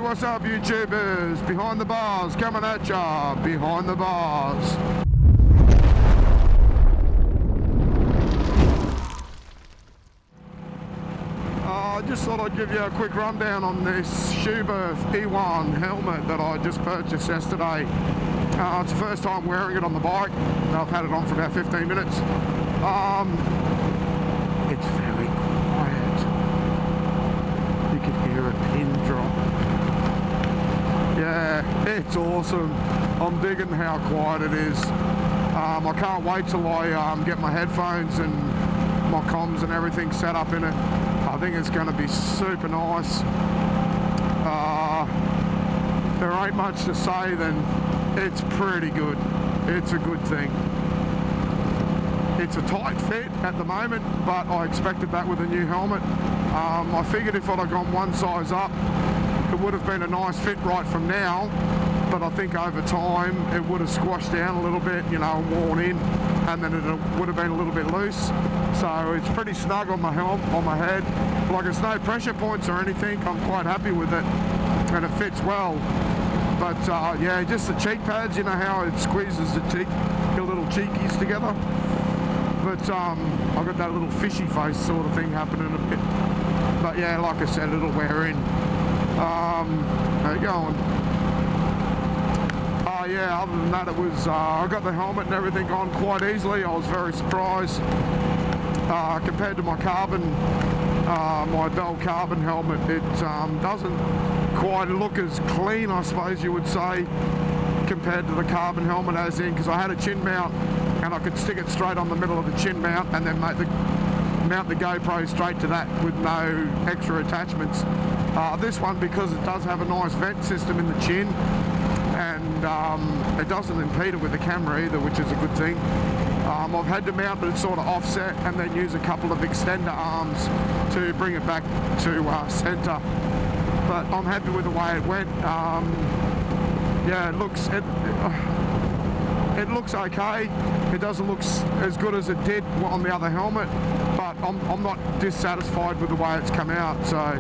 What's up, YouTubers? Behind the bars, coming at ya, behind the bars. I just thought I'd give you a quick rundown on this SCHUBERTH E1 helmet that I just purchased yesterday. It's the first time wearing it on the bike. I've had it on for about 15 minutes. It's very quiet. You can hear a pin drop. Yeah, it's awesome. I'm digging how quiet it is. I can't wait till I get my headphones and my comms and everything set up in it. I think it's going to be super nice. There ain't much to say, then it's pretty good. It's a good thing. It's a tight fit at the moment, but I expected that with a new helmet. I figured if I'd have gone one size up, it would have been a nice fit right from now, but I think over time it would have squashed down a little bit, you know, worn in, and then it would have been a little bit loose. So it's pretty snug on my helmet, on my head. Like, it's no pressure points or anything. I'm quite happy with it, and it fits well. But yeah, just the cheek pads, you know how it squeezes the little cheekies together. But I've got that little fishy face sort of thing happening a bit. But yeah, like I said, it'll wear in. How you going? Yeah, other than that, it was I got the helmet and everything on quite easily. I was very surprised compared to my carbon, my Bell carbon helmet. It doesn't quite look as clean, I suppose you would say, compared to the carbon helmet, as in, because I had a chin mount and I could stick it straight on the middle of the chin mount and then mount the GoPro straight to that with no extra attachments. This one, because it does have a nice vent system in the chin, and it doesn't impede it with the camera either, which is a good thing. I've had to mount it sort of offset and then use a couple of extender arms to bring it back to center. But I'm happy with the way it went. Yeah, it looks okay. It doesn't look as good as it did on the other helmet, but I'm not dissatisfied with the way it's come out. So,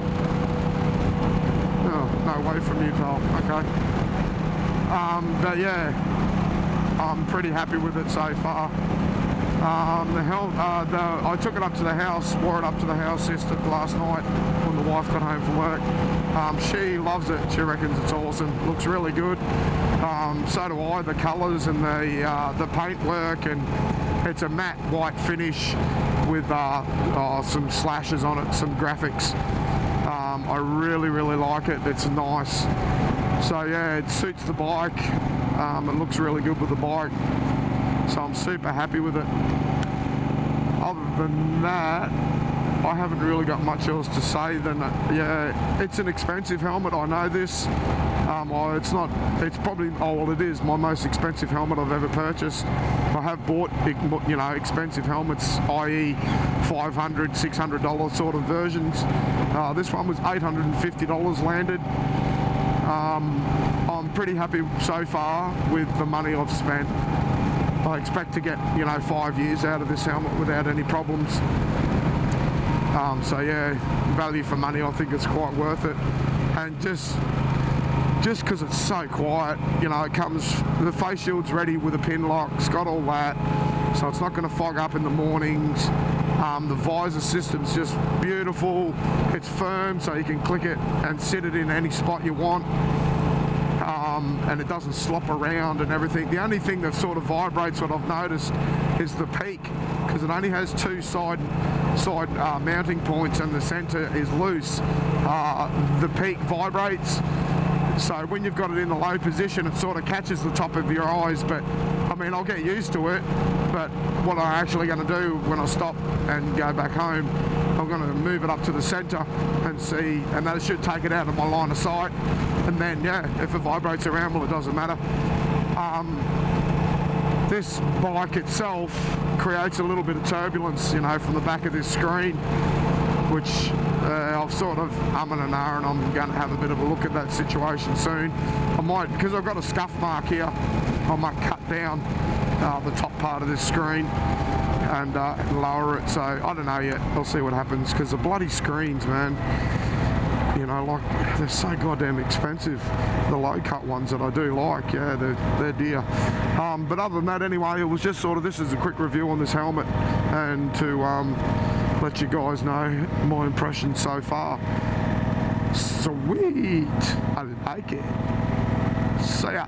oh, no way from you, pal. Okay. But yeah, I'm pretty happy with it so far. I took it up to the house, wore it up to the house last night when the wife got home from work. She loves it. She reckons it's awesome. Looks really good. So do I. The colours and the paintwork, and it's a matte white finish with some slashes on it, some graphics. I really like it. It's nice. So yeah, it suits the bike. It looks really good with the bike. So I'm super happy with it. Other than that, I haven't really got much else to say than yeah, it's an expensive helmet. I know this. It's probably, well, it is my most expensive helmet I've ever purchased. I have bought, you know, expensive helmets, i.e. $500, $600 sort of versions. This one was $850 landed. I'm pretty happy so far with the money I've spent. I expect to get, you know, 5 years out of this helmet without any problems. So yeah, value for money, I think it's quite worth it. And just because it's so quiet, you know, it comes, the face shield's ready with a pin lock, it's got all that, so it's not going to fog up in the mornings. The visor system's just beautiful. It's firm, so you can click it and sit it in any spot you want. And it doesn't slop around and everything. The only thing that sort of vibrates, what I've noticed, is the peak, because it only has two side mounting points and the center is loose. The peak vibrates, so when you've got it in the low position, it sort of catches the top of your eyes. But I mean, I'll get used to it. But what I'm actually going to do when I stop and go back home, I'm going to move it up to the center and see, and that should take it out of my line of sight. And then, yeah, if it vibrates around, well, it doesn't matter. This bike itself creates a little bit of turbulence, you know, from the back of this screen, which I've sort of and and I'm going to have a bit of a look at that situation soon. I might, because I've got a scuff mark here, I might cut down the top part of this screen and lower it. So I don't know yet. I'll see what happens, because the bloody screens, man, you know, like, they're so goddamn expensive. The low cut ones that I do like, yeah, they're dear. But other than that, anyway, it was just sort of, this is a quick review on this helmet, and to let you guys know my impression so far. Sweet, I like it. See ya.